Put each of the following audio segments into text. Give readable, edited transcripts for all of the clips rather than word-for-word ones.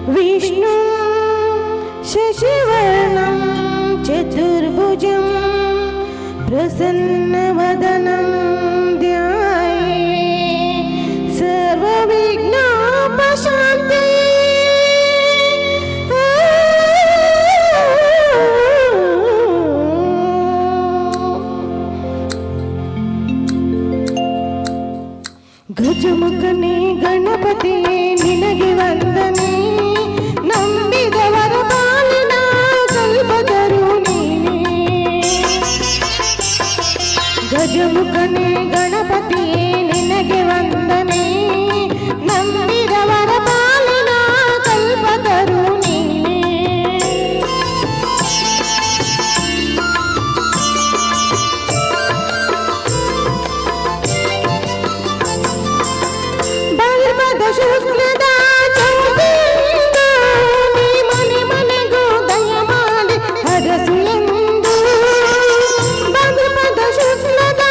विष्णु शशिवर्णं चतुर्भुजं प्रसन्नवदनं ध्याये सर्वविघ्नोपशान्तये। ಗಜಮುಖನೇ ಗಣಪತಿಯೇ ನಿನಗೆ ವಂದನೆ, ನಂಬಿದವರ ಪಾಲಿನ ಕಲ್ಪತರು ನೀನೇ. ಗಜಮುಖನೇ ಗಣಪತಿಯೇ ನಿನಗೆ ವಂದನೆ, ನಂಬಿದವರ ಪಾಲಿನ ಕಲ್ಪತರು ನೀನೇ. ಶುಕ್ಲದ ಚೌತಿಯಿಂದ ನೀ ಮನೆ ಮನೆಗೂ ದಯ ಮಾಡಿ ಹರಸು ಎಂದು. ಭಾದ್ರಪದ ಶುಕ್ಲದ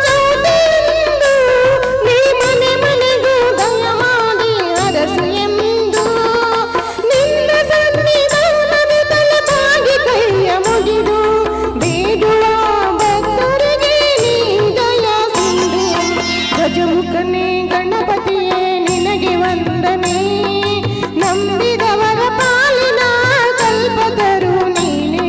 ಚೌತಿಯಿಂದ ನೀ ಮನೆ ಮನೆಗೂ ದಯ ಮಾಡಿ ಹರಸು ಎಂದು. ನಿನ್ನ ಸನ್ನಿಧಾನದ ತಲೆಬಾಗಿ ಕೈಯ ಮುಗಿದು ಬೇಡುವ ಭಕ್ತರಿಗೆ ನೀ ದಯ ಸಿಂಧು. ಗಜಮುಖನೇ ಗಣಪತಿಯೇ ನಿನಗೆ ವಂದನೆ, ನಂಬಿದವರ ಪಾಲಿನ ಕಲ್ಪತರು ನೀನೇ.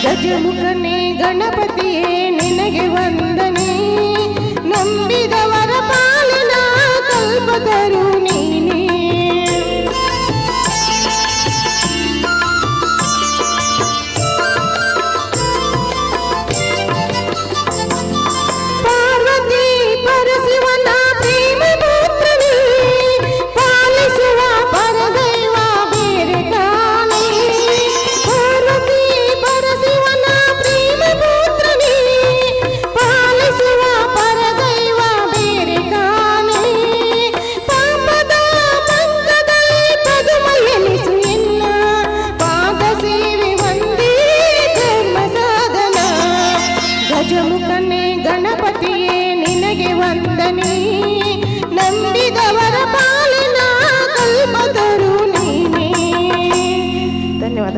ಗಜಮುಖನೇ ಗಣಪತಿಯೇ ನಿನಗೆ ವಂದನೆ, ನಂಬಿದವರ ಪಾಲಿನ ಕಲ್ಪತರು ನೀನೇ. ಪಾರ್ವತಿ ಪರಶಿವನ ಪ್ರೇಮ ಪುತ್ರನೇ, ಪಾಲಿಸುವ ಪರದೈವ ಬೇರೆ ಕಾಣೆ. ಪಾರ್ವತಿ ಪರಶಿವನ ಪ್ರೇಮ ಪುತ್ರನೇ, ಪಾಲಿಸುವ ಪರದೈವ ಬೇರೆ ಕಾಣೆ. ಪಾಪದ ಪಂಕದಲ್ಲಿ ಪದುಮ ಎನಿಸು ಎನ್ನ, ಪಾದ ಸೇವೆ ಒಂದೇ ಧರ್ಮ ಸಾಧನ. ಗಜಮುಖನೇ ಗಣಪತಿಯೇ ನಿನಗೆ ವಂದನೆ, ನಂಬಿದವರ ಪಾಲಿನ ಕಲ್ಪತರು ನೀನೇ. ಧನ್ಯವಾದ.